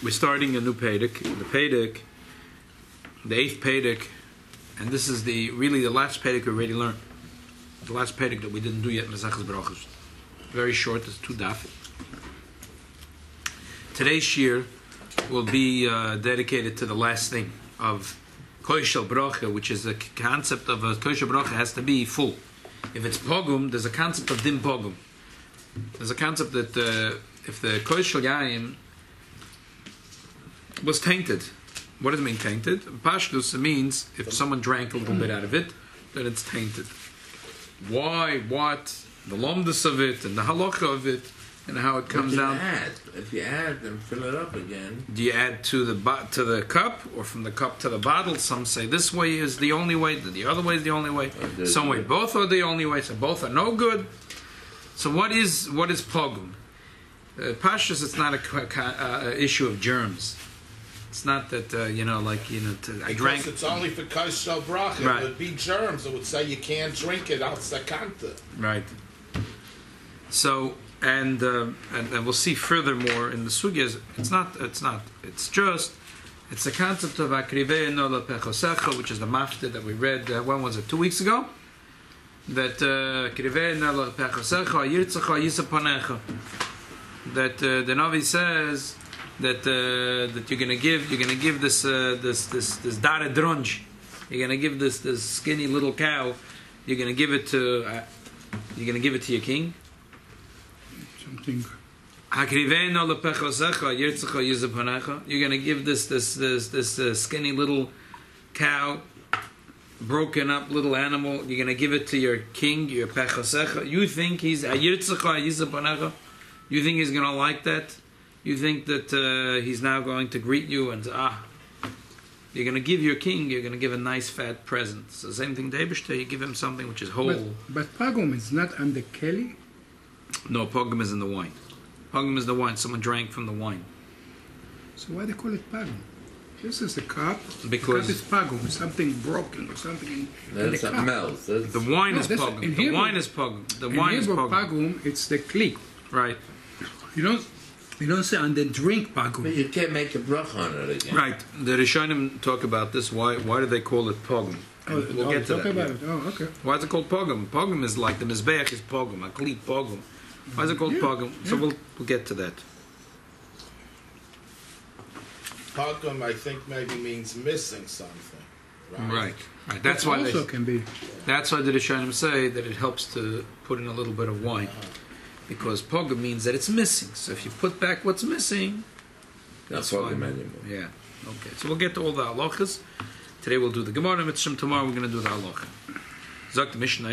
We're starting a new Pedic. The Pedic, the 8th Pedic, and this is really the last Pedic we already learned. The last Pedic that we didn't do yet in Bbrochos. Very short, it's 2 daf. Today's shir will be dedicated to the last thing of Koishel Brocha, which is the concept of a Koishel Brocha has to be full. If it's Pogum, there's a concept of Dim Pogum. There's a concept that if the Koishel Yaim was tainted, what does it mean tainted? Pashtus means if someone drank a little bit out of it, then it's tainted. Why, what, the lomdus of it, and the halacha of it, and how it comes out. If you add and fill it up again. Do you add to the cup, or from the cup to the bottle? Some say this way is the only way, the other way is the only way. Some way both are the only way, so both are no good. So what is pogum? Pashtus, it's not a issue of germs. It's not that I drank. It's only for kosher bracha. Right. It would be germs. It would say you can't drink it al sakanta. Right. So and we'll see furthermore in the sugyas. It's the concept of akrivei no lepechosecha, which is the mafta that we read. When was it? 2 weeks ago. That akrivei no lepechosecha yirtzacha yisaponecha. That the Navi says. That you're gonna give this dara drunj. You're gonna give this skinny little cow. You're gonna give it to your king. Something. You're gonna give this skinny little cow, broken up little animal. You're gonna give it to your king, your pechosecha. You think he's You think he's gonna like that? You think that he's now going to greet you and you're going to give your king, you're going to give a nice fat present. So the same thing to Eibishter, you give him something which is whole. But pogum is not on the keli? No, pogum is in the wine. Pogum is the wine. Someone drank from the wine. So why do they call it pogum? This is the cup. Because the cup is pogum, something broken or something in the cup. Else. The wine is pogum. The wine is pogum. The wine is pogum. It's the kli. Right. You don't say on the drink pogum. But you can't make a bracha on it again. Right. The Rishonim talk about this. Why do they call it pogum? We'll get to that. About it. Oh, okay. Why is it called pogum? Pogum is like the mizbeach is pogum, a kli pogum. Why is it called pogum? So we'll get to that. Pogum, I think, maybe means missing something. Right. That's why also can be. That's why the Rishonim say that it helps to put in a little bit of wine. Because pogum means that it's missing. So if you put back what's missing, that's fine. Yeah. Okay. So we'll get to all the halachas. Today we'll do the Gemara Mitzvah. Tomorrow we're going to do the halacha. Zok the Mishnah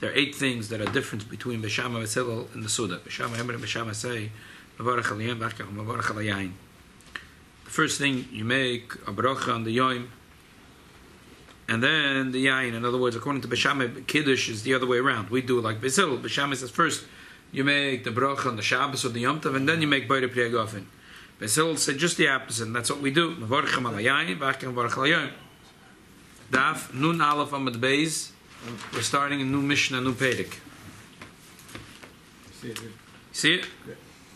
There are 8 things that are different between Beshama V'Tzilel and the Suda. Beshama say, the first thing you make a bracha on the yoim, and then the yain. In other words, according to Beshama, Kiddush is the other way around. We do it like Beshama. Beshama says first you make the bracha on the Shabbos or the Yom Tov, and then you make Bayre Priya Gofen. Beshama said just the opposite, and that's what we do. Daf Nun Aleph Amud Beis. We're starting a new Mishnah, a new Pedic. See it?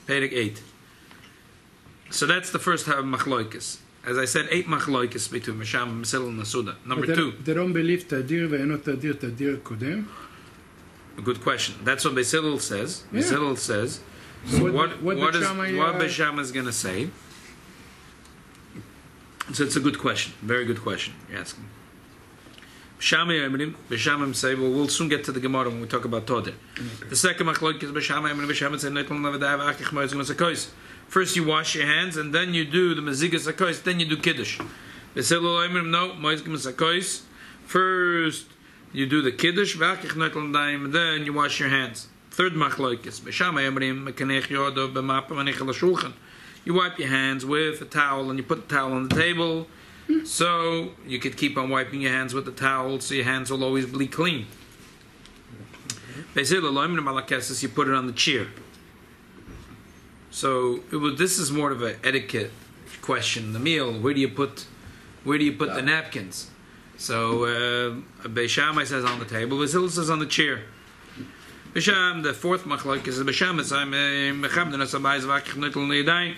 Pedic 8. So that's the first machloikis. As I said, 8 machloikis between Mesham, Mesil, and Nasuda. Number 2. They don't believe Tadir ve'enot Tadir Tadir Kodem? A good question. That's what Basil says. Yeah. Basil says. So what Beshama is going to say? So it's a good question. Very good question you're asking. Beshama say, well, we'll soon get to the Gemara when we talk about Toder. Okay. The second machloik is Beshama say, first you wash your hands, and then you do the Mazigas HaKois, then you do Kiddush. No, first you do the Kiddush, and then you wash your hands. Third machloik is you wipe your hands with a towel, and you put the towel on the table, so you could keep on wiping your hands with the towel, so your hands will always be clean. You put it on the chair. So this is more of an etiquette question. The meal, where do you put the napkins? So Beis Shammai says on the table, Basil says on the chair. Bisham, the fourth machlokes is Bisham. It's I'm mechamden asabayis vakich nitel neidayin.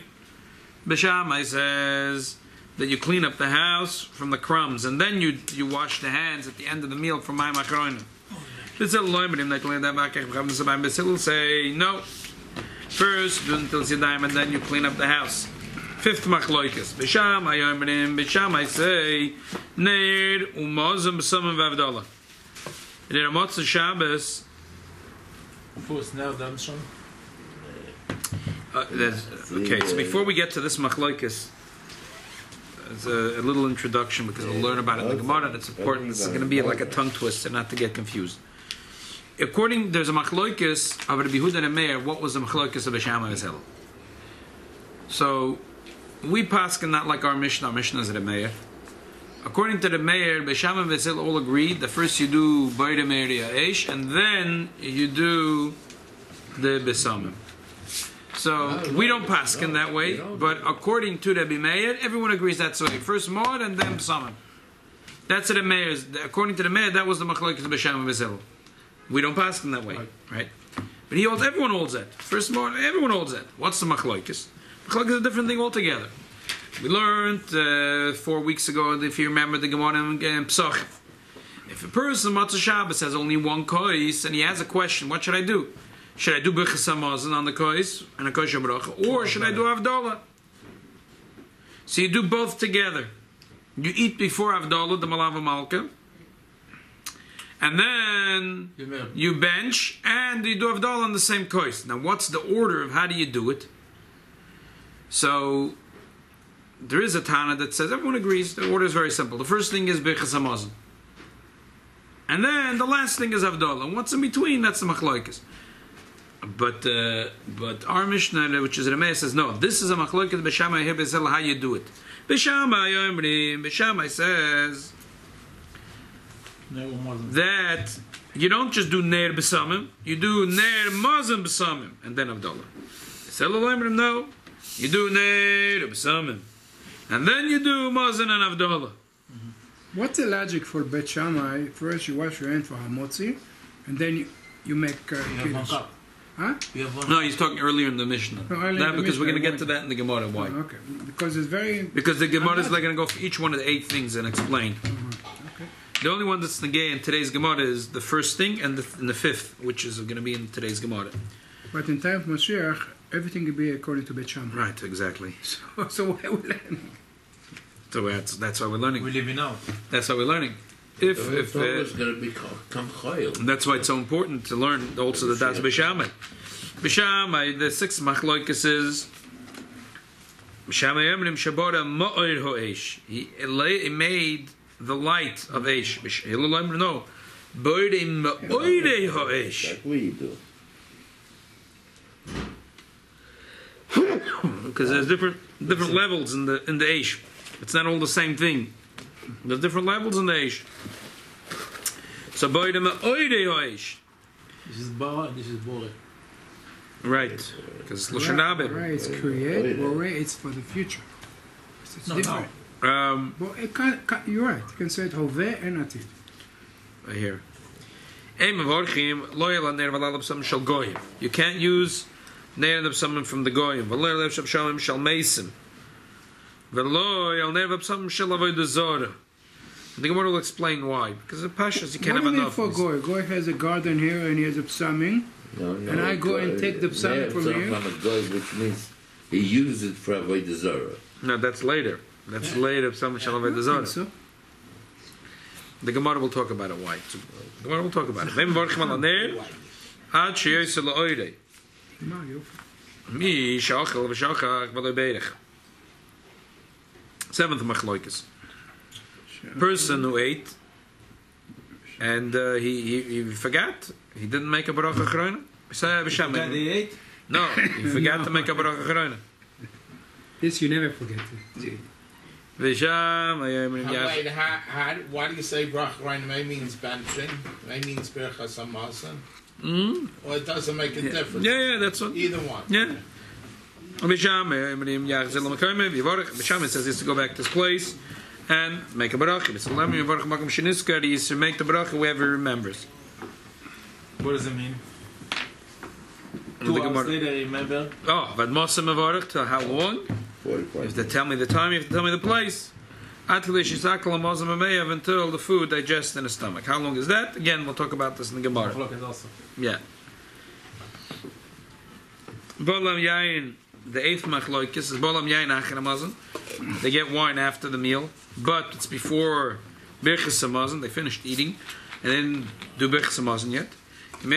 Bisham says that you clean up the house from the crumbs and then you wash the hands at the end of the meal from my macharonim. Bitzil loymerim nitel neidayin vakich mechamden asabayim. Bitzil say no. First, do until yadayim and then you clean up the house. Fifth machlokes. Bisham ayomerim. Bisham I say neir umazim b'samim v'avdallah. In Ramotzah Shabbos. Okay, so before we get to this machlokes, there's a little introduction because we'll learn about it in the Gemara. That's important. This is going to be like a tongue twister, not to get confused. There's a machlokes of Rabbi Yehuda and Meir. What was the machlokes of Bisham and Hillel? So we paskin not like our Mishnah. Our Mishnah is Rabbi Meir. According to the Meir, Bisham and Hillel all agreed that first you do Boire Meir Eish and then you do the Besamim. So we don't paskin that way, but according to Rabbi Meir, everyone agrees that's the way. First Mod and then Besamim. That's the Meir's. According to the Meir, that was the machlokes of Bisham and Hillel. We don't paskin that way, right? But he holds. Everyone holds that. First Mod, everyone holds that. What's the machlokes? Machlokes is a different thing altogether. We learned 4 weeks ago, if you remember the Gemara in Psachim. If a person Matzah Shabbos has only one kois and he has a question, what should I do? Should I do Bbrochos Hamazon on the kois and a kosher bracha, or should I do Havdalah? So you do both together. You eat before Havdalah, the Malava Malka, and then you bench and you do Havdalah on the same kois. Now, what's the order of how do you do it? So there is a Tana that says everyone agrees the order is very simple. The first thing is Bbrochos Hamazon, and then the last thing is Havdalah. And what's in between? That's the machlokes. But our Mishnah, which is Rameh, says no. This is a machlokes b'Shamai here b'Hillel how you do it. B'Shamai says that you don't just do Neir b'Samim, you do Neir Mazim b'Samim and then Havdalah. No, you do Neir b'Samim and then you do Mazin and Havdalah. What's the logic for Bet Shammai? First you wash your hand for Hamotzi, and then you make Kiddush. Huh? No, he's talking earlier in the Mishnah. Because we're going to get to that in the Gemara. Why? Oh, okay. Because it's very... Because the Gemara is like going to go for each one of the 8 things and explain. Okay. The only one that's negay in today's Gemara is the first thing and the 5th, which is going to be in today's Gemara. But in time of Mashiach, everything will be according to Bet Shammai. Right, exactly. So why we learn? So that's why we're learning. We live in now. That's why we're learning. It's going to become chayil. That's why it's so important to learn also the Das B'Shamai. B'Shamai, the 6th machlokes is B'Shamai Emrim Shabora Ma'ir Ho'esh. He made the light of Eish. Hillel Emrim no. Boire Ma'ir Ho'esh. Like we do. Because there's different levels in the Eish. It's not all the same thing. There's different levels in the Eish. So Boire Ma'ir Ho'esh. This is Bara, this is Bore. Right, because Lashon Rabbi. Right, it's create, Bore, it's for the future. It's different. But it can't, you're right, you can say it Hoveh and Atid. I hear. You can't use Neir B'Samim from the Goyim. V'lo Lev Shamim Shal Meisim. V'lo Yal Neir B'Samim Shal Avodah Zorah. The Gemara will explain why. Because the Pashas you can't have enough. What do you mean for Goy? Goy has a garden here and he has a Psamim. No, and I go and take the psalm from here. Which means he used it for Avodah Zarah. No, that's later. That's later. Psalm Shal Avodah Zarah. So? The Gemara will talk about it. Why? The Gemara will talk about it. Vem Borchim Al Neir Ad Sheyos La'Oidei Mi Shachal V'Shachach V'Lo Beirech. 7th machlokes. Person who ate and he forgot. He didn't make a bracha chroina. That he ate? No, he forgot to make a bracha chroina. This you never forget. Wait, why do you say bracha chroina? May means benching. May means Bbrochos Hamazon. Well, it doesn't make a difference. Yeah, that's what. Either one. Yeah. Bisham says he has to go back to his place and make a bracha. He used to make the bracha wherever he remembers. What does it mean? 2 hours later, remember? Oh, but Moshe Mavarach, till how long? 45. You have to tell me the time, you have to tell me the place. Until the food digests in the stomach. How long is that? Again, we'll talk about this in the Gemara. Also. Yeah. Bolam Yain, the 8th Machloikis is Bolam Yain Achin Hamazon. They get wine after the meal, but it's before Birchas Hamazon. They finished eating, and then do Birchas Hamazon yet. If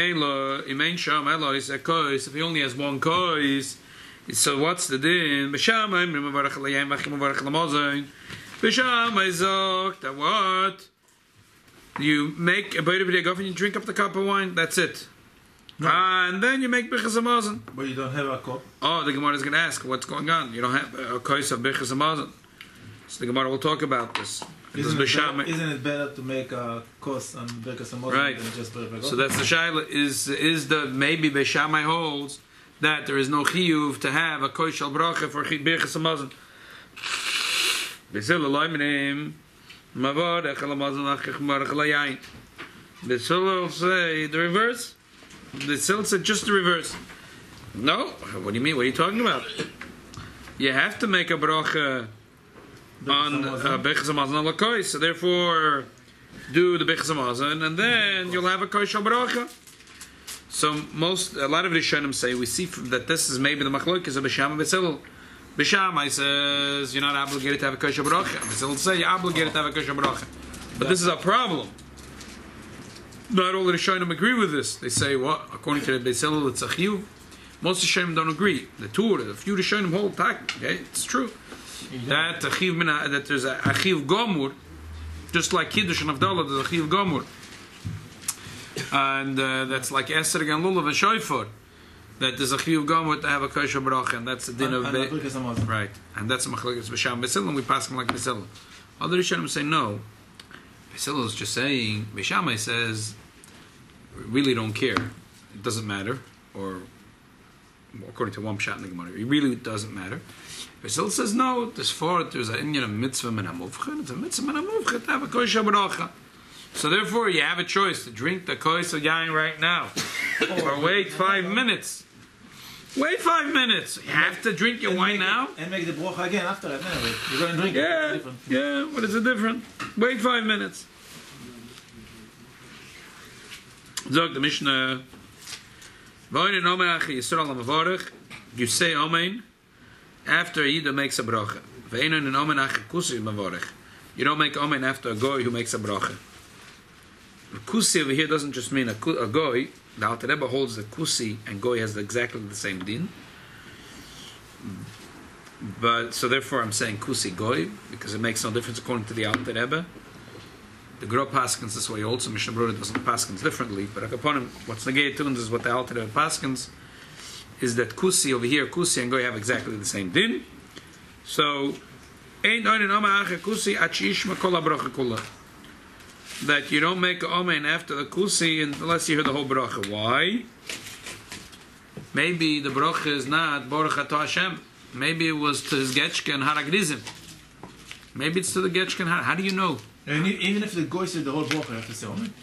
he only has one kois, so what's the din? That what? You make a bite of it, and you drink up the cup of wine. That's it. No. And then you make Birchas Hamazon. But you don't have a cup. Oh, the Gemara is going to ask, what's going on? You don't have a kois of Birchas Hamazon. So the Gemara will talk about this. Isn't it better to make a kos on Birkas Hamazon Right. than just Birkas? So that's the shaila. Is the maybe Beishamai holds that there is no chiyuv to have a kois shel bracha for Birchas Hamazon. Beisil loymenim mavarech Hamazon achich marach layayin. Beisil will say the reverse. Beisil said just the reverse. No, what do you mean? What are you talking about? You have to make a bracha on Birchas Hamazon on Lakois, so therefore do the Birchas Hamazon, and then you'll have a Kois Shal Bracha. So a lot of Rishonim say we see that this is maybe the Machlokes of Bisham and Basil. Bisham says you're not obligated to have a Kois Shal Bracha. Basil say you're obligated to have a Kois Shal Bracha. But this is a problem. Not all the Rishonim agree with this. They say what according to the Basil it's a chiyuv. Most Rishonim don't agree. The few Rishonim hold tak. Okay, it's true. That there's a achiv gomur, just like Kiddush and Avdallah, there's a achiv gomur, and that's like Esther and Lulav and Shoifar. That there's a achiv gomur to have a kosher bracha, and that's the din of right, and that's a machlokes b'sham b'sil, and we pass him like b'sil. Other Rishonim say no. B'sil is just saying. B'shamai says, really don't care. It doesn't matter, or according to one pshat in the Gemara, it really doesn't matter. Basil says no. There's an Indian of mitzvah and a muvchet. It's a mitzvah and a muvchet to have a kois bracha. So therefore, you have a choice to drink the kois of yain right now, or wait 5 minutes. Wait 5 minutes. You have to drink your wine now and make the bracha again after that. Anyway, you're going to drink it. Yeah. What is it different? Wait 5 minutes. Zog the Mishnah. You say amen after Yida makes a bracha. You don't make amen after a goy who makes a bracha. Kusi over here doesn't just mean a goy. The Alter Rebbe holds that kusi and goy has exactly the same din. But so therefore I'm saying kusi goy because it makes no difference according to the Alter Rebbe. The Gro paskins this way also. Mishnah Berurah doesn't paskins differently. But upon him, what's negay tunes is what the Alter Rebbe paskins is that kusi over here, kusi and goy have exactly the same din. So that you don't make amen after the kusi unless you hear the whole bracha. Why? Maybe the bracha is not Baruch Atah Hashem. Maybe it was to his getchke and haragrizim. Maybe it's to the getchke and how do you know? And even if the goy said the whole bracha, you have to say amen.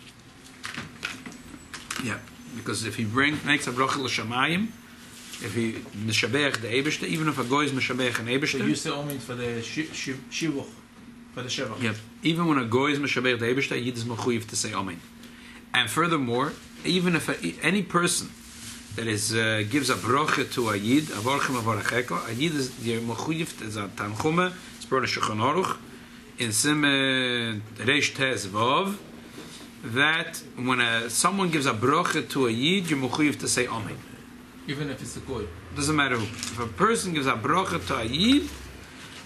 Yeah, because if he makes a bracha l'shamayim, if he mishabeach the Eibishter, even if a goy is mishabeach an Eibishter, so you say amen for the shivuch, for the shevach. Yeah, even when a goy is mishabeach the Eibishter, Yid is mechuyev to say amen. And furthermore, even if any person that is gives a bracha to a Yid, avarchem avaracheko, a Yid is mechuyev as a tanchume, it's brought in Shulchan Aruch in Simen Reish Tez Vav, that when someone gives a bracha to a Yid, you're mechuyev to say amen. Even if it's a goy. Doesn't matter who. If a person gives a bracha to a Yid,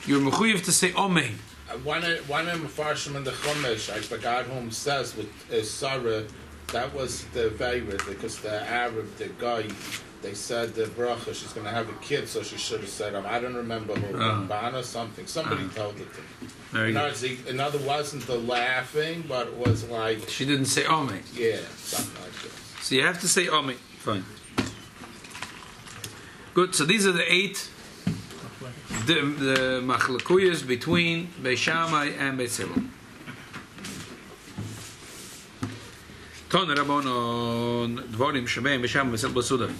you're mechuyev to say amen. One of the Mefarshim in the Chumash, I forgot whom says with Sarah, that was the favorite because the Arab, the guy, they said the bracha, she's going to have a kid, so she should have said, I don't remember who, Ramban or something. Somebody told it to me. Very good. In other words, wasn't the laughing, but it was like... She didn't say amen. Yeah, something like that. So you have to say amen. Fine. Good, so these are the 8 the machlokuyas between Beis Shammai and Beis Hillel. Ton Rabbanon Dvorim Shebein Beis Shammai Beis Hillel B'Suda.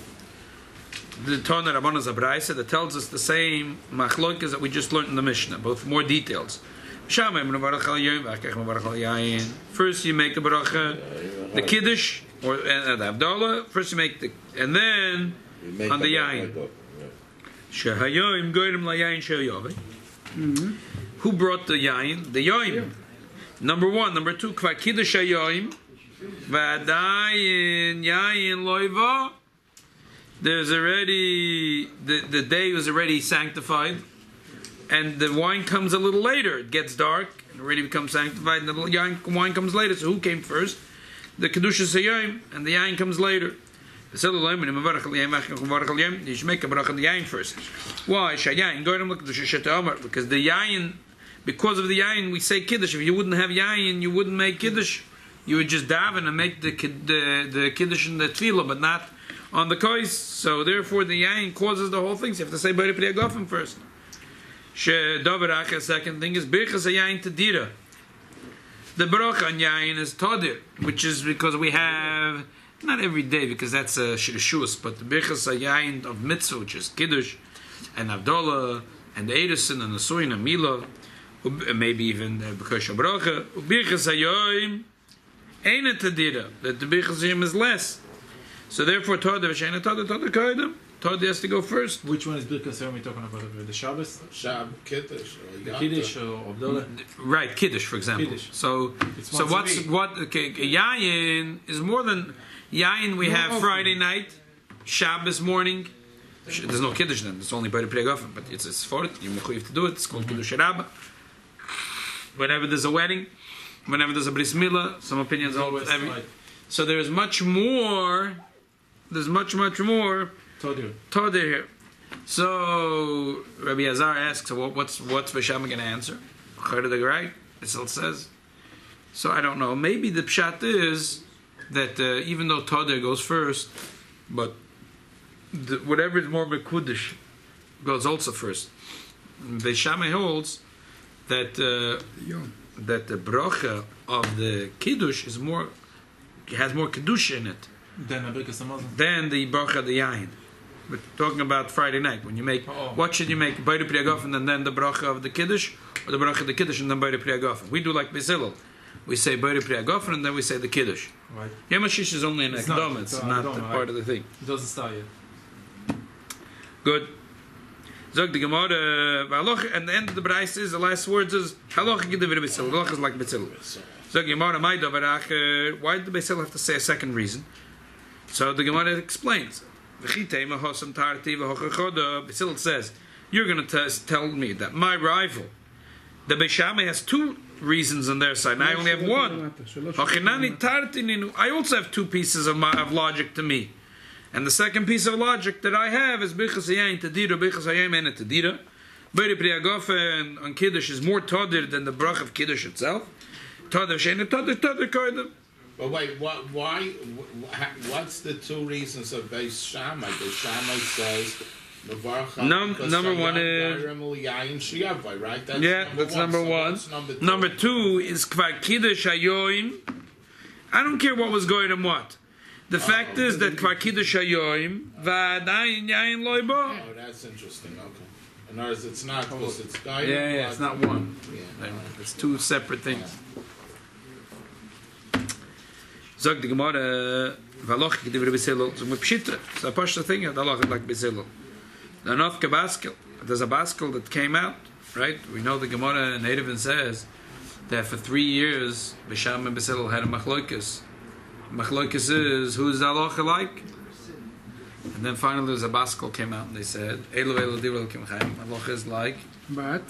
the Tana Rabbanan Zabraisa that tells us the same machlokas that we just learned in the Mishnah, both more details. First, you make the bracha, the kiddush or the Abdullah. First, you make the, and then on the yain. Who brought the yain? The yain. Number one. Number two, kvar kiddush hayoim, v'adayin yain loiva. There's already the day was already sanctified, and the wine comes a little later. It gets dark and already becomes sanctified, and the wine comes later. So who came first? The kedushas hayoim, and the yain comes later. You should make a bracha on the yain first. Why? Because the yain, because of the yain, we say kiddush. If you wouldn't have yain, you wouldn't make kiddush. You would just daven and make the kiddush and the tefillah, but not on the kois. So therefore, the yain causes the whole thing. So you have to say b'rei pri agofim first. Second thing is birchas hayain tadira. The bracha on yain is tadir, which is because we have. Not every day, because that's a shirishus, but the birchas hayayin of mitzvah, which is kiddush, and Abdullah, and the edison, and the suin, and milah, maybe even the birchas bracha. Birchas hayayin ain't a tadira, that the birchas hayayin is less. So therefore, tadir v'sheina tadir kaidem. Tadir has to go first. Which one is birchas hayayin we're talking about? The Shabbos? Kiddush. The kiddush or Abdullah? Right, kiddush, for example. Kiddush. So yayin is more than. Yain we have Friday night, Shabbos morning. There's no kiddush then. It's only by the pri agofim, but it's for it. You have to do it. It's called kiddush Rabbi. Whenever there's a wedding, whenever there's a bris milah, some opinions always. So there is much more. There's much more Todir here. So Rabbi Azar asks, so what's Veshama going to answer? Right? It still says. So I don't know. Maybe the pshat is that even though Tadir goes first, but whatever is more Mekudish goes also first. Beishamai holds that the bracha of the Kiddush has more Kiddush in it than the bracha of the Yain. We're talking about Friday night. When you make, what should you make? B'rei pri agofim and then the bracha of the Kiddush, or the bracha of the Kiddush and then b'rei pri agofim? We do like Bezilel. We say b'rei pri agofim and then we say the Kiddush. Right. Yom HaShish is only an ekdom, it's not part of the thing. It doesn't start yet. Good. Zog the Gemara, and the end of the Brais is, the last words is, halacha g'divir b'tzil. Halacha is like b'tzil. Zog the Gemara, my davarach, why did b'tzil have to say a second reason? So the Gemara explains. B'tzil says, you're going to tell me that my rival, the Beishamai, has two reasons on their side, and I only have one. I also have two pieces of logic to me. And the second piece of logic that I have is Birchas Hayayin Tadira, Birchas Hayayin and Tadira. B'rei pri agofim on Kiddush is more Tadir than the brach of Kiddush itself. Tadir Shein Tadir Koidem. But wait, why? What's the two reasons of Beis Shammai? Beis Shammai says number one is right? That's number one. Number two is Kvar Kiddush Hayoim. I don't care what was going on what. The fact is that Kvar Kiddush Hayoim V'adayin Yain Loibo. Oh, that's interesting. Okay. In other words, it's not because it's guided. Yeah, it's not one. Yeah, it's two separate things. Zog the Gemara V'aloch K'divir B'Silul. So Pshitra. It's a Pashta thing. V'aloch like B'Silul. The Nofka Baskel. There's a Baskel that came out, right? We know the Gemara in Eruvin says that for 3 years Bisham and B'Silul had a Machlokas. Machlokas is who's the halacha like? And then finally there's a Baskel came out and they said Elu Divrei Elokim Chaim. Halacha is like But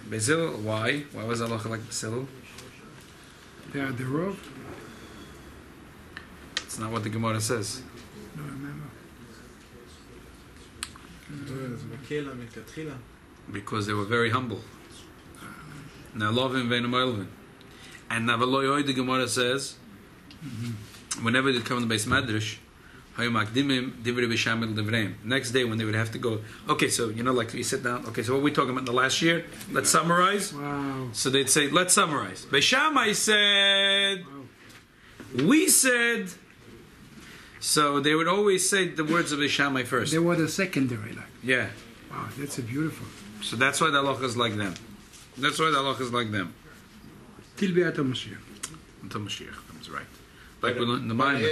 B'Silul. Why? Why was halacha like B'Silul? they are the Rov. It's not what the Gemara says. No, I remember. Because they were very humble. Now loving ve'enu melvin. And Navaloy the Gemara says, whenever they come to the base madrash, next day when they would have to go, okay, so like you sit down, okay, so what are we talking about in the last year? Let's summarize. Wow. So they'd say, let's summarize. Beis Shammai said, we said So they would always say the words of Beis Shammai first. They were the secondary, like. Yeah. Wow, that's a beautiful. So that's why the halacha is like them. That's why the halacha is like them. Till Biat HaMashiach. Until Mashiach comes, right? Like we learned in the But Bible.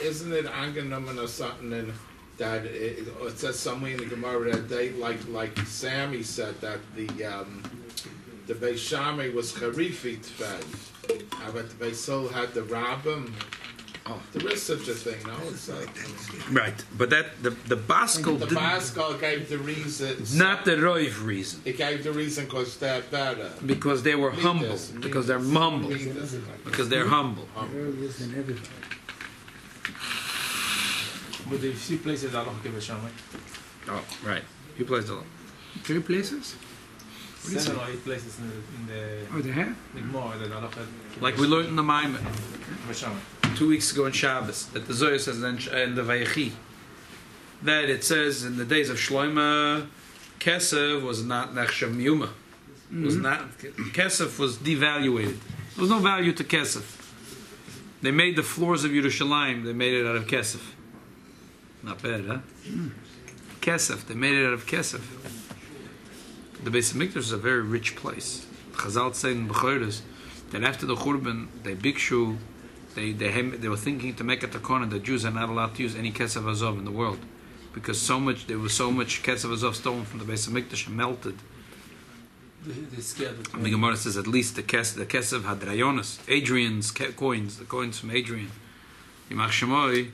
isn't it angenommen or something that it says somewhere in the Gemara that they like Sammy said that the Beis Shammai was Charifit fed, but the Beis Hillel had the Rabbim. Oh, there is such a thing, no? It's Right. But that the Baskel the didn't. Baskel gave the reason. Not the Roiv reason. It gave the reason because they're better. Because they were humble. Because they're mumble. Because they're humble. But the few places Allah give a Shammai. Oh, right. He plays the 3 places? 7 or 8 places in the Oh, they have? Gemara that Allah had like we learned in the Maimon a Shammai. 2 weeks ago in Shabbos that the Zohar says in the Vayechi that it says in the days of Shlomo Kesef was not Nechshav Miyuma. Was not Kesef was devaluated. There was no value to Kesef. They made the floors of Yerushalayim. They made it out of Kesef. Not bad, huh? Kesef. They made it out of Kesef. The Beis Hamikdash is a very rich place. Chazal said in Bbrochos that after the Churban, they bikshu, they were thinking to make a takana that Jews are not allowed to use any kesef azov in the world because there was so much kesef azov stolen from the Beis Hamikdash and melted. They scared it. And the Gemara says at least the kesef hadrayonis, Adrian's coins, the coins from Adrian, Yimach Shemoy,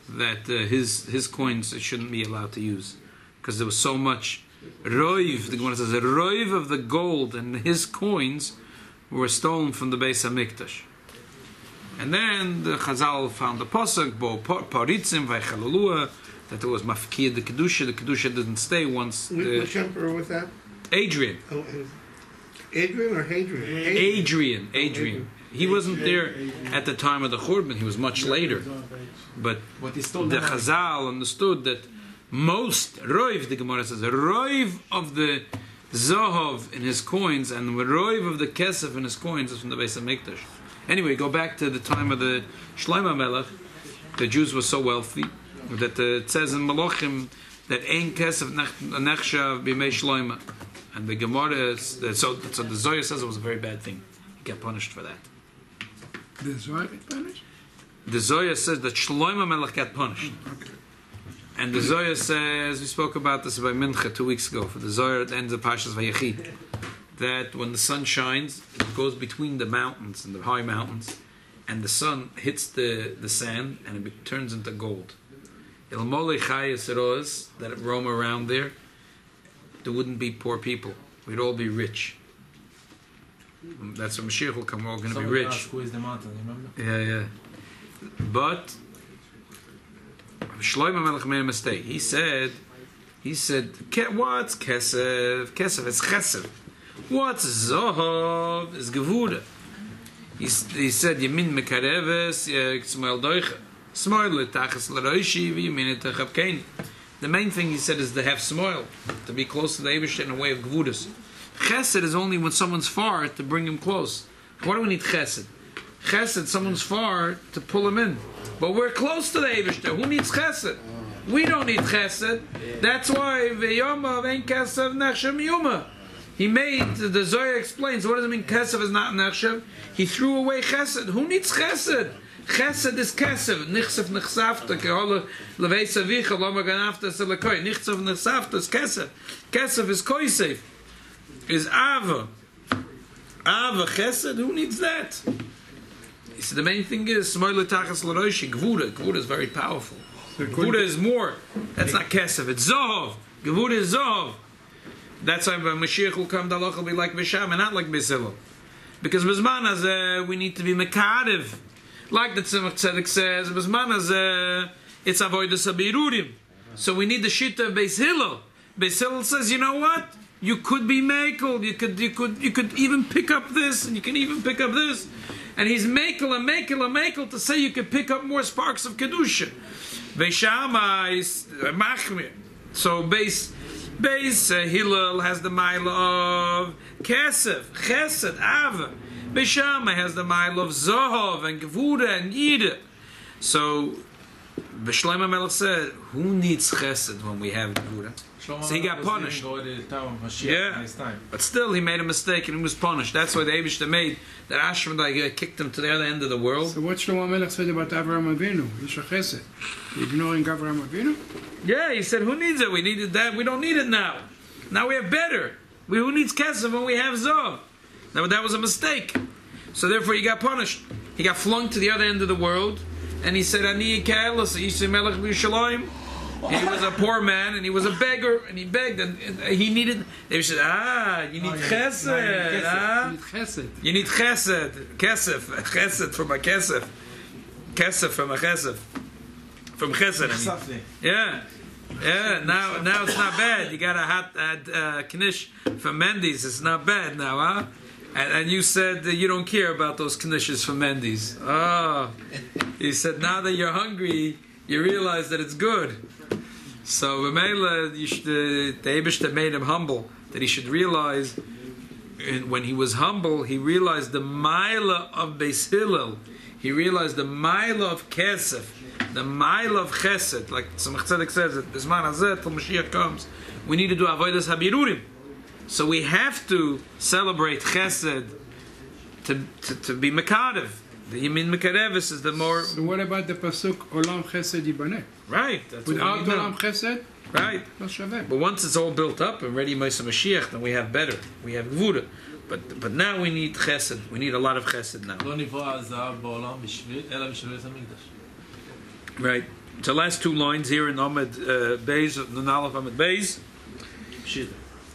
that his coins shouldn't be allowed to use because there was so much roiv. The Gemara says the roiv of the gold and his coins were stolen from the Beis Hamikdash. And then the Chazal found the pasuk bo paritzim vaychalalua that it was mafkir the kedusha. The kedusha didn't stay once. Which emperor was that? Adrian. Oh, Adrian or Hadrian? Adrian. He wasn't there at the time of the Churban. He was much later. But he stole the the money. Chazal understood that most roiv, the Gemara says, a roiv of the Zohov in his coins and the roiv of the Kesef in his coins is from the Beis Hamikdash. Anyway, go back to the time of the Shlomo Melech. The Jews were so wealthy that it says in Malachim that ein Kesef nechshav b'mei Shlomo. And the Gemara, so the Zohar says it was a very bad thing. He got punished for that. The Zohar get punished? The Zohar says that Shlomo Melech got punished. Okay. And the Zohar says, we spoke about this by Mincha 2 weeks ago, for the Zohar at the end of Parshas Vayechi, that when the sun shines, it goes between the mountains and the high mountains, and the sun hits the sand, and it turns into gold. Il Molei Chayes Roz, that roam around there, there wouldn't be poor people. We'd all be rich. That's when Mashiach will come, we're all going to be rich. Squeeze the mountain, remember? Yeah. But Shlomo Melech made a mistake. He said, what's kesef? Kesef is chesed. What's zohov? Is gevura. He said, Yamin mekareves, Smoil doicha. Smoil letachas l'roishi, v'yamin etachab kein. The main thing he said is to have smoil, to be close to the Eibush in a way of gevuras. Chesed is only when someone's far to bring him close. Why do we need chesed? Chesed, someone's far to pull him in. But we're close to the Eibishter. Who needs chesed? We don't need chesed. That's why v'yoma v'ein kesef nechshav miyuma. He made, the Zohar explains, what does it mean kesef is not nechshav? He threw away chesed. Who needs chesed? Chesed is kesef. Nichsef nechsafta kehola levei savicha loma ganafta selekoi. Nichsef nechsafta is kesef. Kesef is koisef. Is ava. Ava chesed. Who needs that? He said the main thing is Smoil Tachas L'Roishi, Gevura. Gevura is very powerful. Gevura is more. That's not Kesef, it's Zohov. Gevura is Zohov. That's why when Mashiach will come, the halacha will be like Bisham and not like Beis Hillel. Because Bizman we need to be Mekadev. Like the Tzemach Tzedek says, Bizman it's Avodas HaBeirurim. So we need the Shita of Beis Hillel. Beis Hillel says, you know what? You could be Mekel. You could even pick up this, and you can even pick up this. And he's mekel to say you can pick up more sparks of kedusha. Veishama is machmir. So Beis Hillel has the mile of kesef, chesed, ava. Veishama has the mile of zohov and gevura and yida. So Shlomo Melech said, who needs chesed when we have Gvura? So he got punished. Yeah, but still he made a mistake and he was punished. That's why the Eibishter made that Ashmedai kicked him to the other end of the world. So what Shlomo Melech said about Avraham Avinu? Yisha Chesed. Ignoring Avraham Avinu? Yeah, he said, who needs it? We needed that. We don't need it now. Now we have better. Who needs Kesef when we have Zov? Now that was a mistake. So therefore he got punished. He got flung to the other end of the world. And he said, Ani Ka'elos, Yisrael Melech B'Yushalayim. He was a poor man, and he was a beggar, and he begged, and he needed. They said, you need chesed, you need chesed, chesed from a chesed from a chesed, from chesed. Yeah. Now it's not bad. You got a hot knish from Mendy's. It's not bad now, huh? And you said that you don't care about those knishes from Mendy's. Oh, he said now that you're hungry, you realize that it's good. So the Eibishter made him humble, that he should realize, and when he was humble, he realized the Maila of Beis Hillel, he realized the Maila of Kesef, the Maila of Chesed, like Tzemach Tzedek says, that Bisman Hazeh, till Mashiach comes, we need to do Avodas HaBirurim. So we have to celebrate Chesed to be Mekadev. The Yamin Mekadevis is the more... So what about the Pasuk, Olam Chesed Yibaneh? Right. That's without Olam Chesed? Right. But once it's all built up and ready Moshe Mashiach, then we have better. We have Gvura. But now we need Chesed. We need a lot of Chesed now. Right. The last two lines here in Ahmed Beis, Nunalef Ahmed Beis.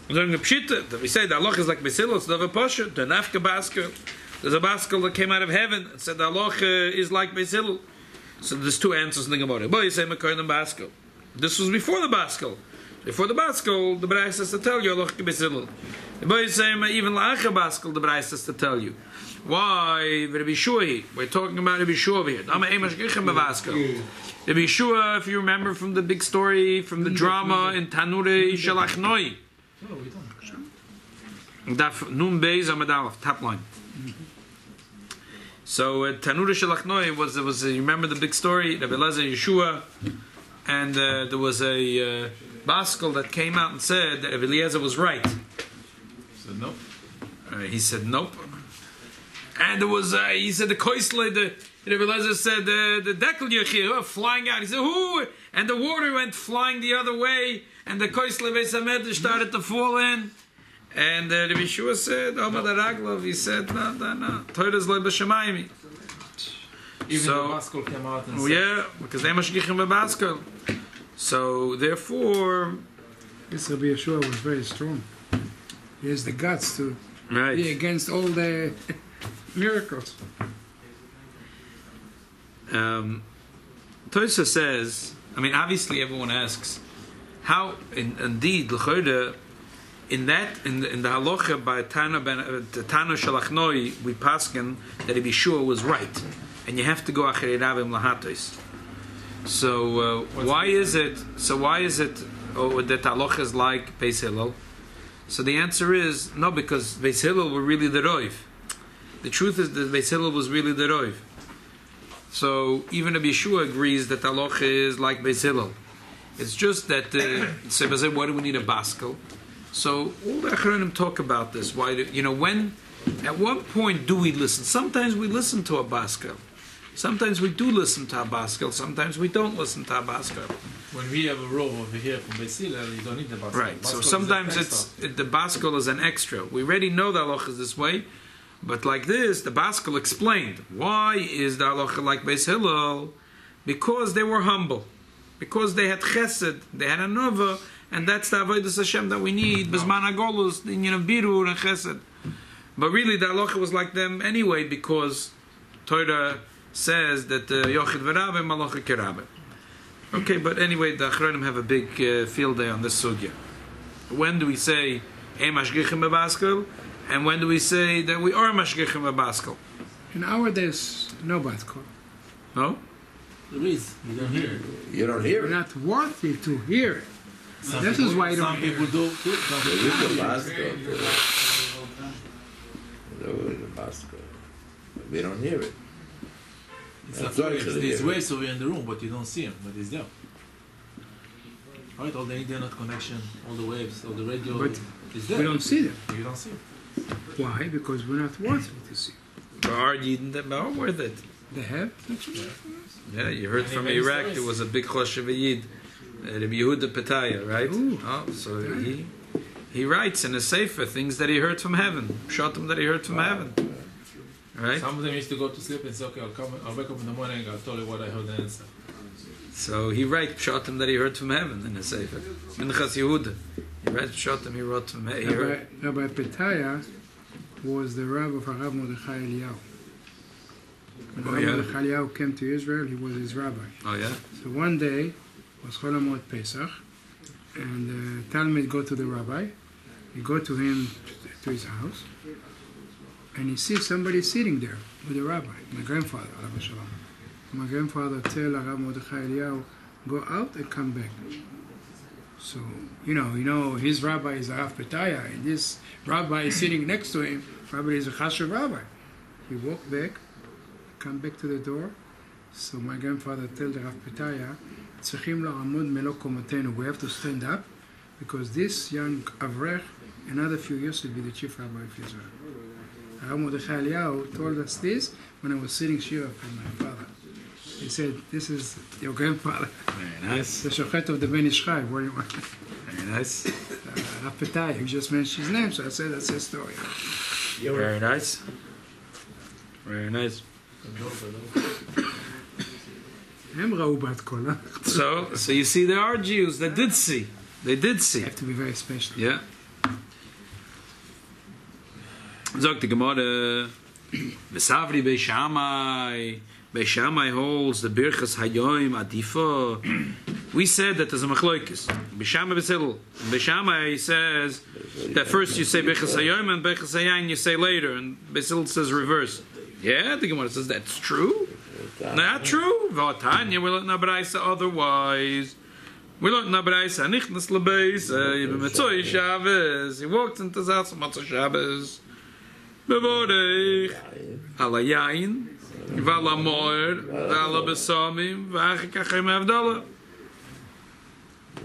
During the Pshita, that we say the Allah is like Beis it's the Pasha, the Nafka Baskel. There's a baskel that came out of heaven and said the halacha is like Beis Hillel. So there's two answers in the Gemara. Boy, you say Mekoyim baskel. This was before the baskel. Before the baskel, the Brais has to tell you halacha Beis Hillel. Boy, you say even la'acha baskel, the Brais has to tell you. Why? Rabbi Shuahi. We're talking about Rabbi Shua over here. Rabbi Shua, if you remember from the big story, from the drama in Tanure Shalachnoi. Nun Beis Amud Aleph, top line. So Tanura Shalachnoi was you remember the big story, Rabbi Elazar Yeshua, and there was a baskel that came out and said that Rabbi Eliezer was right. He said nope. And there was he said the koisle, Rabbi Eliezer said the dekel yechir flying out. He said who? And the water went flying the other way, and the koisle Beis Hamedrash started to fall in. And Rabbi Yeshua said, Omad Araglov, he said, no. Torah's lo b'shamayim. Even the baskel came out and said... Yeah, because they mashgichim b'baskel. So, therefore... Yes, Rabbi Yeshua was very strong. He has the guts to be against all the miracles. Tosa says, I mean, obviously everyone asks, how, indeed, l'choda, in the halacha by Tana Shalachnoi, we paskin that Rabbi Yeshua was right, and you have to go achrei Ravim lahatos. So why is it that halacha is like Beis Hillel? So the answer is no, because Beis Hillel were really the roiv. The truth is that Beis Hillel was really the roiv. So even Rabbi Yeshua agrees that halacha is like Beis Hillel. It's just that why do we need a baskel? So all the Achronim talk about this. Why do at what point do we listen? Sometimes we listen to a baskel. Sometimes we do listen to a baskel. Sometimes we don't listen to a baskel. When we have a row over here from Beis Hillel, you don't need the baskel. Right. So sometimes the baskel is an extra. We already know the halacha is this way, but like this, the baskel explained why is the halacha like Beis Hillel? Because they were humble, because they had chesed, they had anova. And that's the avodas Hashem that we need. B'zman hagolus, the union of birur and chesed. But really, the halacha was like them anyway, because Torah says that yochid v'rabbe malacha kerabbe. Okay, but anyway, the Achronim have a big field day on this sugya. When do we say ein mashgichim b'baskel, and when do we say that we are mashgichim b'baskel? In our days, no baskel. No. There is. You don't hear it. You don't hear We're it. not worthy to hear it. This is why some people do. There is a basket. There is a basket. We don't hear it. It's That's not right, it's yeah. this way, so we're in the room, but you don't see him, but he's there. Right, all the internet connection, all the waves, all the radio But is there. we don't see them. You don't see him. Why? Because we're not worthy to see. Are you not worth it? They have? Yeah, you heard Any from many Iraq stories? there was a big Choshev Yid, Rabbi Yehuda Petaya, right? Ooh. Oh, so he writes in a sefer things that he heard from heaven, Shotim that he heard from heaven, right? Some of them used to go to sleep and say, okay, I'll wake up in the morning, I'll tell you what I heard and answer. So he writes Shotim that he heard from heaven in a sefer. Minchas Yehuda. He writes Shotim he wrote from heaven. Rabbi Petaya was the Rav of Rav Mordechai Eliyahu. When Oh, Rav yeah? Mordechai Eliyahu came to Israel, he was his rabbi. Oh yeah? So one day was Chol HaMoed Pesach, and the Talmud go to the rabbi. He go to him to his house, and he sees somebody sitting there with the rabbi, my grandfather, Alav Shalom. My grandfather tell Rav Mordechai Eliyahu, go out and come back. So, you know, his rabbi is Rav Petaya, and this rabbi is sitting next to him. Rabbi is a Chashuv rabbi. He walked back, come back to the door. So my grandfather tell the Rav Petaya, צריכים לעמוד מלוא קומתנו. We have to stand up, because this young Avrech, another few years, will be the chief rabbi of Israel. Rav Mordechai Eliyahu told us this when I was sitting Shiva with my father. He said, this is your grandfather, Very nice. the Shochet of the Ben Ish Chai. What do you want? Very nice. Rav Petaya, you just mentioned his name, so I said that's his story. Very nice. Very nice. הם ראו בת קולה. So you see there are Jews that did see. They did see. You have to be very special. Yeah. Sagt die Gemara, Vesavri Beishamai. Beishamai holds the Birchas Hayoim Adifa. We said that there's a Machloikis. Beishamai Besidl. Beishamai says that first you say Birchas Hayoim and Birchas Hayayin you say later, and Besidl says reverse. Yeah, the Gemara says that's true. Not true. Vatanya, we learn Nabraisa otherwise. We learned Nabraisa, Nichnas Lebeis, B'Metzoy Shabbos. He walked into his house on Matzah Shabbos. Bevorech, Ala Yain, Vala Moer, Vala Besamim, V'achikachem Avdallah.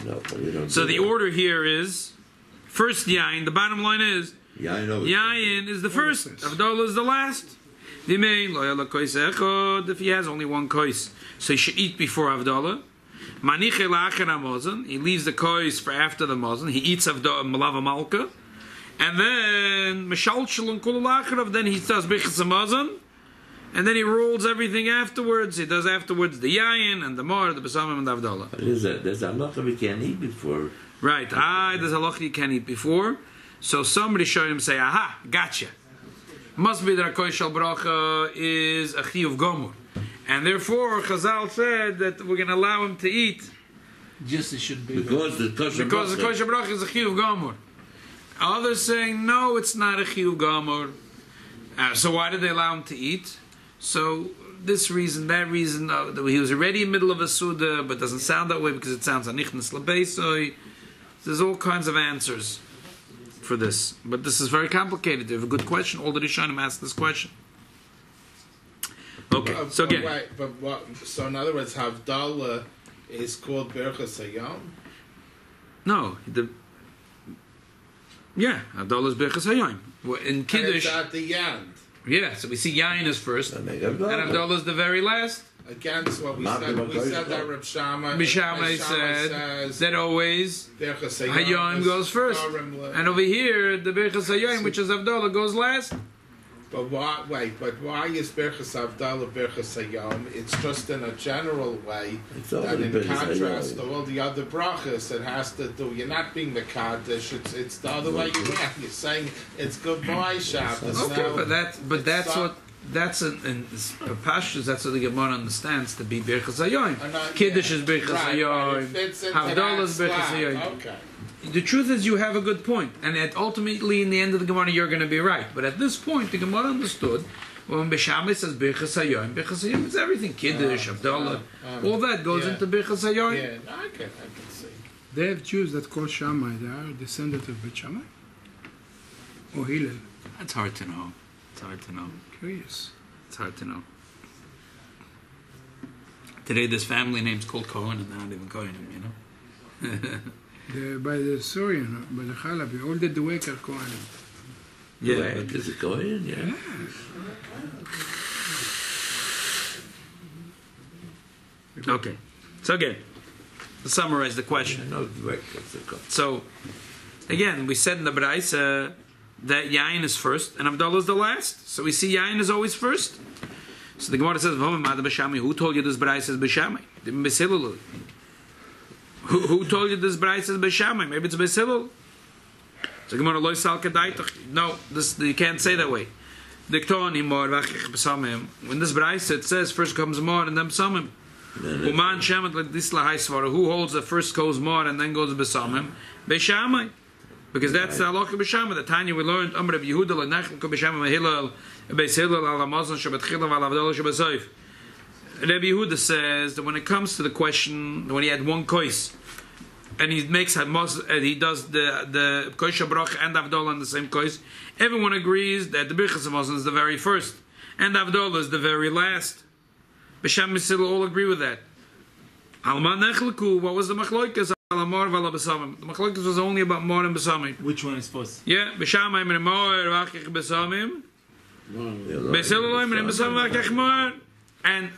No, we don't So do the that. order here is, first Yain, the bottom line is, Yeah, I know. Yain is the first, Avdallah is the last. If he has only one kois, so he should eat before Avdallah. He leaves the kois for after the mazon. He eats Malava Malka. And then then he does Bichas Mazon. And then he rolls everything afterwards. He does afterwards the Yayin and the Mar, the Besamim and the Avdallah. What is that? There's a lot we can't eat before. Right. There's a loch you can't eat before. So somebody showed him, say, aha, gotcha. Must be that a koish al bracha is a chiyuv gomor, and therefore Chazal said that we're going to allow him to eat Just it should be. Because the kosher because the koish al bracha is a chiyuv gomor. Others saying no, it's not a chiyuv gomor. So why did they allow him to eat? So this reason, that reason, that he was already in the middle of a suda, but doesn't sound that way because it sounds anichnas lebeisoi. There's all kinds of answers for this, but this is very complicated. You have a good question. All the Rishonim asked this question. Okay, so again, So in other words, Havdalah is called Berchas Hayom. no, Avdallah is Birchas Hayoim. In And Kiddush, it's at the end. yeah, so we see Yain is first, and And they got Avdallah is the very last. Against what we Not said. the We said Makoy. that Reb Shammai. Bishamai said says that always Berchas Hayoim goes first, and over here the Birchas Hayoim, which is Avdallah, goes last. But why? Wait, but why is Berchas Havdalah Berchas Hayom? It's just in a general way It's that already in Berchas contrast Hayom. to all the other brachas, it has to do. You're not being the kaddish. It's the other way around. You're saying it's goodbye Shabbos. Okay, Now, but that's not- what. That's in Pashtus. That's what the Gemara understands to be Birchas Hayoim. Kiddush is Birchas Hayoim. Havdalah is Birchas Hayoim. Okay. The truth is, you have a good point, and that ultimately, in the end of the Gemara, you're going to be right. But at this point, the Gemara understood when Beishamai says Birchas Hayoim is everything. Kiddush, Havdalah, all that goes Yeah. into Birchas Hayoim. Yeah, I can see. They have Jews that call Shammai, they are descendants of Bet Shammai? Or Hillel? That's hard to know. It's hard to know. Curious. It's hard to know. Today, this family name's called Cohen, and they're not even Kohanim, you know. By the Syrian, by the Chalabi, all the Dweck are Kohanim. Yeah. But is it going? Yeah. Okay. So again, to summarize the question. No records. So, again, we said in the Braisa that Yain is first and Avdallah is the last. So we see Yain is always first. So the Gemara says, who told you this Braisa is B'Shamai? Who told you this Braisa is B'Shamai? Maybe it's B'Hillel. So the Gemara, no, you can't say that way. When this Braisa, it says first comes Mor and then B'Samim. Who holds that first goes Mor and then goes B'Samim? B'Shamai. Because that's the halacha b'shama. The Tanya we learned Rabbi Yehuda lenachem ko b'shama mehillel beis hillel al hamazon shebatchila v'al avdala shebasoif. Rabbi Yehuda says that when it comes to the question when he had one kois and he makes he does the kois Bbrochos and avdala on the same kois, everyone agrees that the birchas hamazon is the very first and avdala is the very last. B'sham Yisrael all agree with that. Alma nechleku. What was the machloikas? The Machlokes was only about Mor and Besamim. Which one is first? Yeah, B'Shamai and Mor v'achich Besamim. B'Hillel and Besamim v'achich Mor. And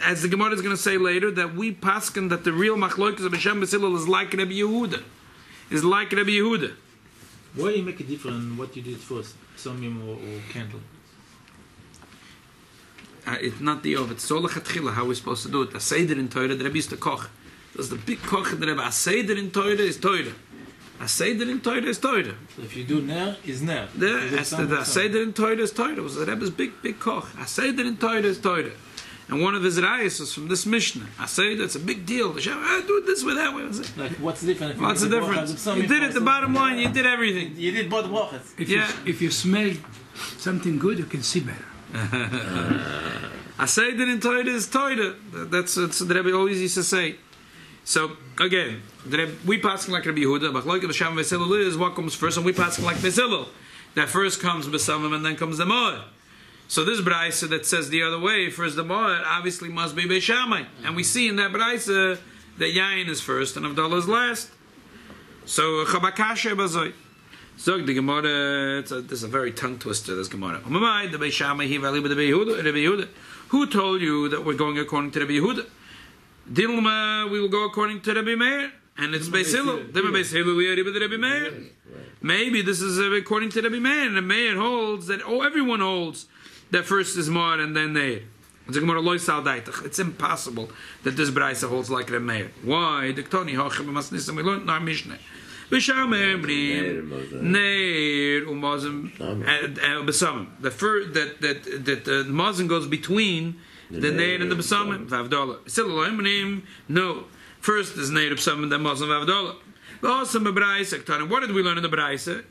as the Gemara is going to say later, that we paskin that the real Machlokes of B'Shem B'Hillel is like Rabbi Yehuda. Is like Rabbi Yehuda. Why do you make a difference what you did first? Besamim or candle? It's not the of it's solach atchila how we're supposed to do it. A seder in Torah, the Rabbi used to koch. That's the big koch that Rabbi. A seder in Torah is Torah. A seder in Torah is Torah. So if you do ner, is ner. The seder in Torah is Torah. It was the Rebbe's big koch. A seder in Torah is Torah. And one of his rayas was from this Mishnah. I say that's a big deal. The Shem, do it this way, that way. Like, what's the difference? What's the difference? You did it. The bottom line, you did everything. You did both brachas. If you smell something good, you can see better. I say that in Torah is Torah. That's the Rebbe always used to say. So again, we pass like Rabbi Yehuda, but like the Sham V'Hillel is what comes first, and we pass like V'Hillel. That first comes B'Samim and then comes the Mor. So this Braisa that says the other way, first the Mor, obviously must be Beishamai. And we see in that Braisa that Yain is first and Avdallah is last. So Chabakashe Bazoi. So the Gemara, this is a very tongue twister, this Gemara. The Beishamai, he valley with the Rabbi Yehuda. Who told you that we're going according to Rabbi Yehuda? Dilma, we will go according to Rabbi Meir, and it's Beis Hillel. Maybe this is according to Rabbi Meir, and the Meir holds that everyone holds that first is Mor and then Neir. It's impossible that this Braisa holds like Rabbi Meir. Why? We learned in our Mishnah. Neir umazim besamim. The first that the mazim goes between the Neir and the Besamim v'Avdallah. No. First is Neir Besamim, then Mazim v'Avdallah. What did we learn in the Braisa?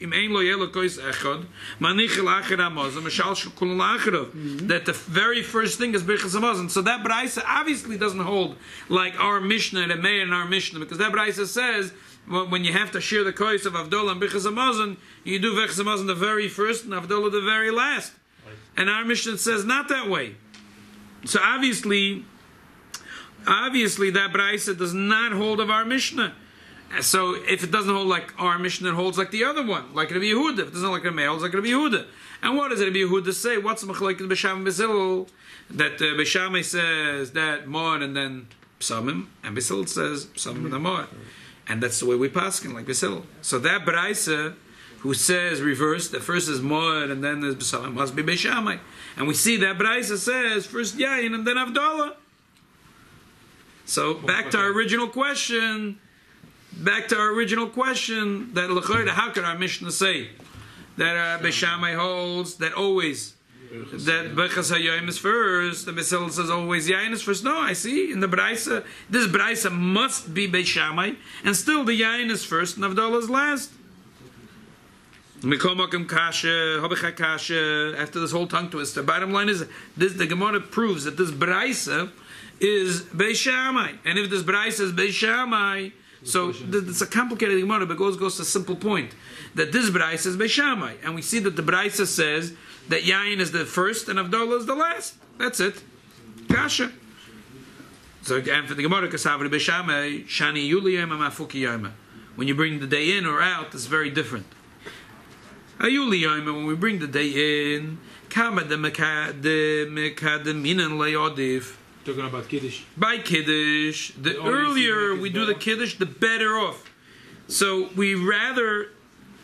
That the very first thing is Birchas Hamazon. So that Braisa obviously doesn't hold like our Mishnah and Meir and our Mishnah, because that Braisa says when you have to share the kois of Avdallah and Birchas Hamazon, you do Birchas Hamazon the very first and Avdallah the very last. And our Mishnah says not that way. So obviously that Braisa does not hold of our Mishnah. So if it doesn't hold like our Mishnah, it holds like the other one, like Rabbi Yehuda. If it doesn't hold like Rabbi Meir, it holds like Rabbi Yehuda. And what does Rabbi Yehuda say? What's the machlokes in B'Sham and B'Hillel? That B'Shamai says that Mor and then Psamim, and B'Hillel says Psamim and then Mor. And that's the way we paskin, like B'Hillel. So that Braisa who says reverse, that first is Mor and then there's B'Samim, must be B'Shamai. And we see that Braisa says first Yain and then Avdallah. So back to our original question. That how could our Mishnah say that Beishamai holds that always that Bechas Hayom is first, the B'Hillel says always Yain is first? No, I see in the Braisa, this Braisa must be Beishamai, and still the Yain is first and Avdallah is last. After this whole tongue twister, bottom line is this: the Gemara proves that this Braisa is Beishamai, and if this Braisa is Beishamai, so it's a complicated Gemara, but it goes to a simple point that this Braisa is Beishamai, and we see that the Braisa says that Yain is the first and Avdallah is the last. That's it. Kasha. So and for the Gemara, Kasavri B'Shamai, Shani Yuliyama Mafuki Yama. When you bring the day in or out, it's very different. Ayuliyama, when we bring the day in, Kama the Mekademinan Layodiv. Talking about Kiddush. By Kiddush, the earlier we do the Kiddush, the better off. So we rather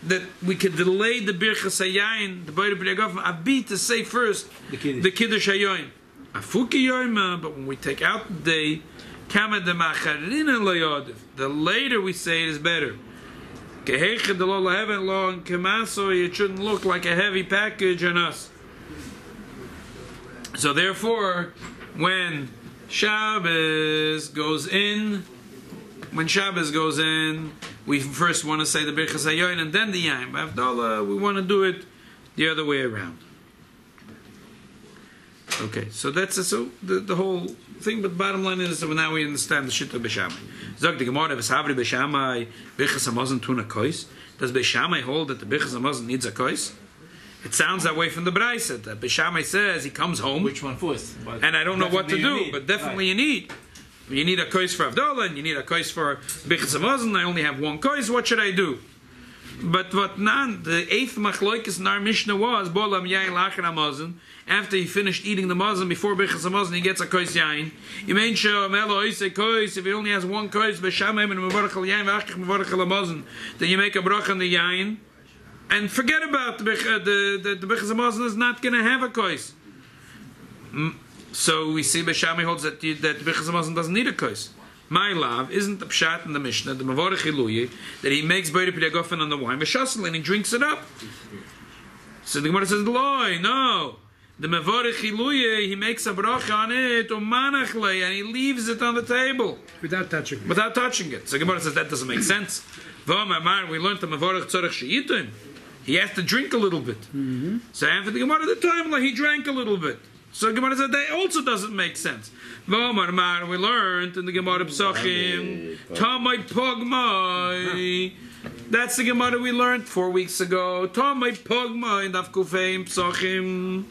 that we could delay the Birchas Hayayin, the Bayra B'Yagov, Abi to say first the Kiddush Hayayin. Afuki Yoima, but when we take out the day, Kama de Macharina Layodiv, the later we say it is better. Kehechad the Lola Heaven Law and Kamaso, it shouldn't look like a heavy package on us. So therefore, when Shabbos goes in, we first want to say the Birchas Hayoyin and then the Yain. But Avdallah, we want to do it the other way around. Okay, so that's the whole thing. But the bottom line is that now we understand the shit of Beishamai. Zog the Gemara, V'shavri Beishamai Birchas Hamazon tuna kois. Does Beishamai hold that the Birchas Hamazon needs a kois? It sounds that way from the Brayse. That Beishamai says he comes home. Which one first? And I don't know what to do, but definitely you need. You need a kois for Avdallah, and you need a kois for Birchas Hamazon. I only have one kois. What should I do? But what nan the eighth machloikis in our Mishnah was bolam yain lachar hamazon. After he finished eating the mazon before Birchas Hamazon, he gets a kois yain. You mean show melo oise kois if he only has one kois b'shamim and mevarach al yain v'achich mevarach al hamazon. Then you make a bracha on the yain and forget about the Birchas Hamazon is not going to have a kois. So we see B'Shamai holds that Birchas Hamazon doesn't need a kois. My love isn't the pshat in the Mishnah, the Mavorech Iluye, that he makes Beirei P'Yagofen on the wine, V'Shasel, and he drinks it up. So the Gemara says, Loi, no. The Mavorech Iluye, he makes a bracha on it, Umanachle, and he leaves it on the table. Without touching it. So the Gemara says, that doesn't make sense. We learned the Mavorech Tzorech She'itim. He has to drink a little bit. Mm-hmm. So after the Gemara, the time, he drank a little bit. So Gemara said that also doesn't make sense. We learned in the Gemara Psachim, Tamai Pogmai. That's the Gemara we learned 4 weeks ago. Tamai Pogmai in Dafkufeim Psachim.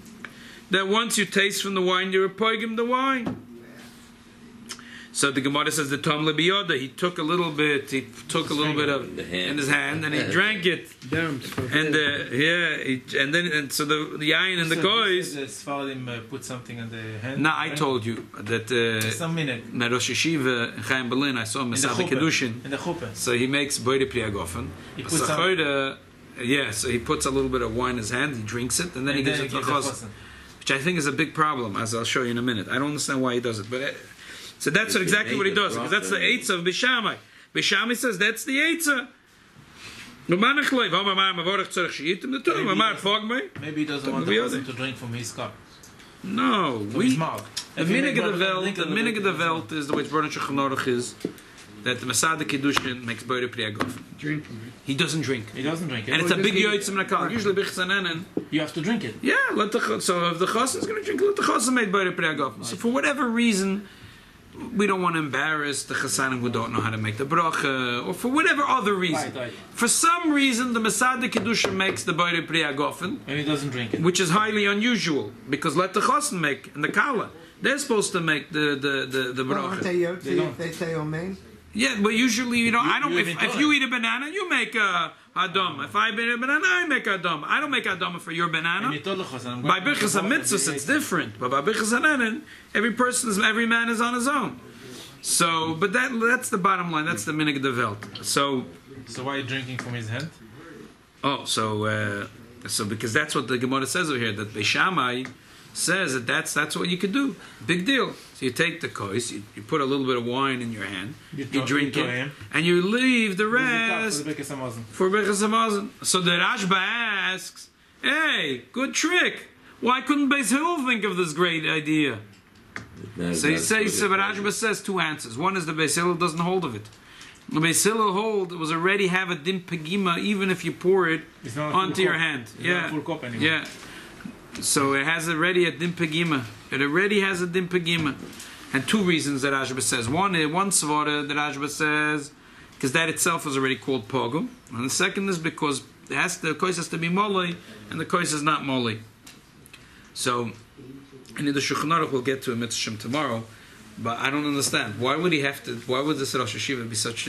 That once you taste from the wine, you're pogim the wine. So the Gemara says the Tom Lebiyoda, he took a little bit of in his hand and he drank it. And so the yain and the goys. The Sfaradim put something in the hand. No, I told you that some minute. Rosh Yeshiva in Chaim Berlin, I saw him in the Kedushin. In the chuppah. So he makes Beirei P'Yagofen. So he puts a little bit of wine in his hand, he drinks it, and then he gives it to the chazan, which I think is a big problem, as I'll show you in a minute. I don't understand why he does it, but. So that's exactly what he does, because that's the Eitzah of Beishamai. Beishamai says that's the Eitzah. Maybe he doesn't want the person to drink from his cup. No, from his mouth. The minig of the Welt is the way it's brought in Shulchan Aruch is that the Masada Kiddushin makes Beirei P'Yagofen. Drink from it. He doesn't drink. He doesn't drink it. And it's a big yoitzim nakal. Usually Bichzanen. You have to drink it. Yeah, so if the Chassan is going to drink, let the Chassan make Beirei P'Yagofen. So for whatever reason, we don't want to embarrass the Chassanim who don't know how to make the bracha, or for whatever other reason. Right. For some reason, the Masada Kedusha makes the Beirei P'Yagofen, and he doesn't drink it, which is highly unusual because let the Chassan make and the Kala. They're supposed to make the bracha. They say Omein. Yeah, but usually you don't. I don't. If you eat a banana, you make a Adam. If I eat a banana, I make Adam. I don't make Adam for your banana. By Birchas HaMitzvahs, it's different. But by Birchas HaNanan, every man is on his own. So, but that's the bottom line. That's the minig of the Welt. So why are you drinking from his hand? Oh, so because that's what the Gemara says over here, that Beishamai says that that's what you could do. Big deal. So you take the kois, you put a little bit of wine in your hand, you drink it, and you leave the rest for Birchas Hamazon. So the Rashba asks, hey, good trick. Why couldn't Beis Hillel think of this great idea? So Rashba says two answers. One is the Beis Hillel doesn't hold of it. The Beis Hillel hold was already have a dim pegima even if you pour it onto your hand. Not a full cup anymore. Yeah. So it has already a dim pegima. It already has a dim pegima. And two reasons that Rashba says. One svara that Rashba says, because that itself is already called pogum. And the second is because the kois has to be molei, and the kois is not molei. So, in the Shulchan Aruch we'll get to a mitzvah tomorrow, But I don't understand. Why would he have to? Why would this Rosh Hashiva be such?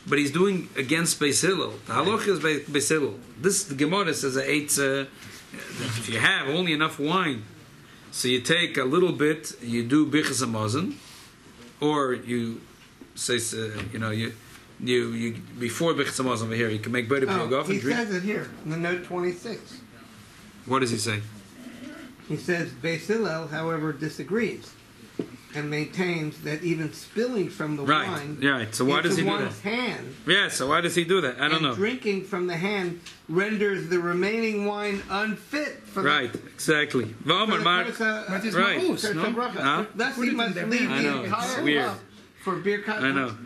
But he's doing against Beis Hillel. The halacha is Beis Hillel. The Gemara says that if you have only enough wine, so you take a little bit, you do Birchas Hamazon, or you say, you before Birchas Hamazon over here, you can make B'rei Piyagov and drink. He says it here in the note 26. What does he say? He says Beis Hillel, however, disagrees and maintains that even spilling from the wine So why does he do one's that? hand, So why does he do that? I don't know. Drinking from the hand renders the remaining wine unfit for Exactly. That's he must leave I know, the it's entire weird. cup for beer cut. I know. That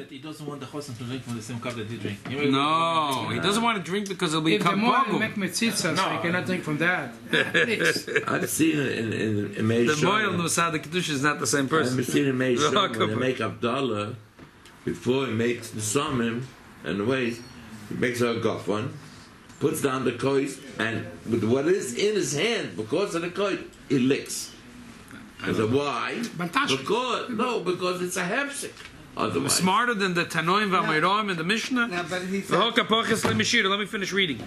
he doesn't want the chosen to drink from the same cup that he drink. No, he doesn't want to drink because he'll If the become more pogum. make mitzvah, so he cannot drink from that. I've seen it in The Meir Moel Shana. Nusad Kedusha is not the same person. I've seen in Meir Shana when they make Abdallah, before he makes the summon and the waist, he makes a gafan, puts down the kois, and with what is in his hand, because of the kois, he licks. I said, why? Because it's a hefsek. Otherwise, Smarter than the Tanoim V'Amayram in the Mishnah. Now, but he says, Let me finish reading.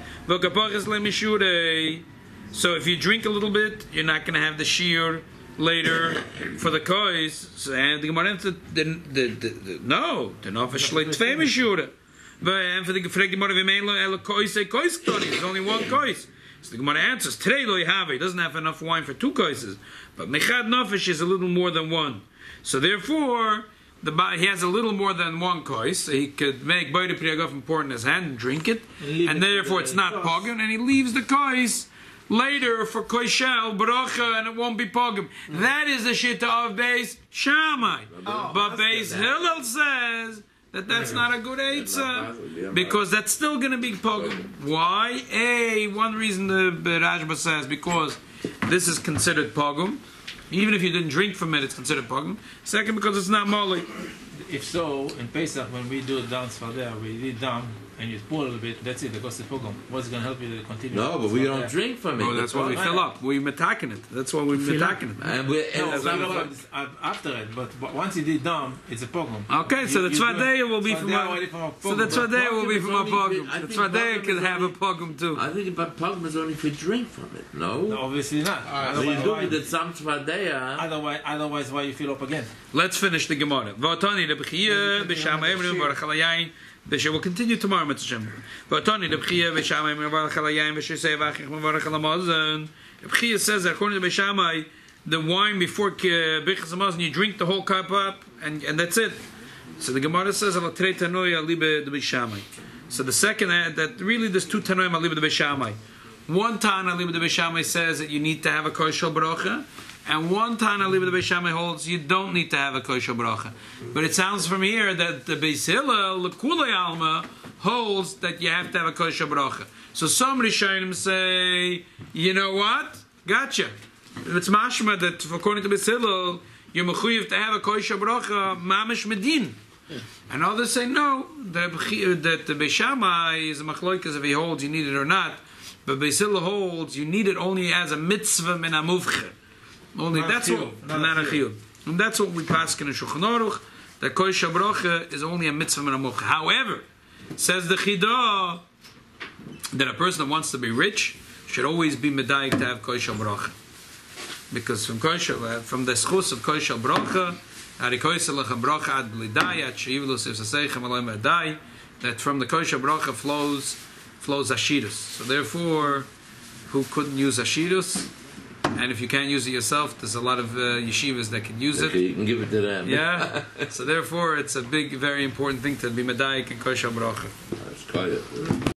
So if you drink a little bit, you're not going to have the shear later for the kois. So, and the Gemara answered, no, the nafesh like tvei mishura. And for the Gemara, there's only one kois. So the Gemara answers, today lo have, he doesn't have enough wine for two koises, but mechad nafesh is a little more than one. So therefore, he has a little more than one kois, so he could make B'rei Piyagov and pour it in his hand and drink it, and therefore it's not pogum, and he leaves the kois later for koishel bracha, and it won't be pogum. That is the shitta of Beis Shammai. But Beis Hillel says that's not a good eitzah, because that's still going to be pogum. Why? One reason the Rashba says, because this is considered pogum. Even if you didn't drink from it, it's considered pogum. Second, because it's not moli. If so, in Pesach, when we do a dance for there, we did dam and you pour a little bit, that's it, because it's pogum. What's going to help you to continue? no, but we don't drink from it. Oh, that's why we fill up. We're metaking it. That's why we're metaking it. And After it, but once you did dam, it's a pogum. Okay, so the Tzvadeya will be from a pogum. So the Tzvadeya will be from a pogum. The Tzvadeya can have a pogum too. I think about pogum is only if you drink from it. No, Obviously not. so you do it at some tzvadeya. Otherwise, why you fill up again? Let's finish the Gemara. V'atani Rebchia b'Shamai Emrim v'Arachalayayin. We'll continue tomorrow, Mitzvah. V'atani Rebchia b'Shamai Emrim v'Arachalayayin v'Shisei v'Achich v'Arachalamazen. Rebchia says that according to B'Shamai, the wine before Birchas Hamazon, you drink the whole cup up, and that's it. So the Gemara says Alatrei Tanoia Libe de B'Shamai. So the second that really there's two Tanoim Libe de B'Shamai. One Tana Libe de B'Shamai says that you need to have a koshel bracha. And one Tana Liba the Beis Shammai holds you don't need to have a kosher bracha. But it sounds from here that the Beis Hillel, the Kulei Alma, holds that you have to have a kosher bracha. So some Rishonim say, you know what? Gotcha. It's mashma that according to Beis Hillel, you're mechuyev to have a kosher bracha, mamish medin. And others say no, that the Beis Shammai is a machloikas if he holds you need it or not. But Beis Hillel holds you need it only as a mitzvah min amuvche. Only not that's what, not a chiyuv. And that's what we pass in Shulchan Aruch. That kosher bracha is only a mitzvah min amuvche. However, says the Chidah that a person that wants to be rich should always be medayik to have kosher bracha, because from the schus of kosher bracha, that from the kosher bracha flows ashirus. So therefore, who couldn't use ashirus? And if you can't use it yourself, there's a lot of yeshivas that can use it. Okay, you can give it to them. Yeah. So therefore, it's a big, very important thing to be medayik and kosher bracha. That's quite it.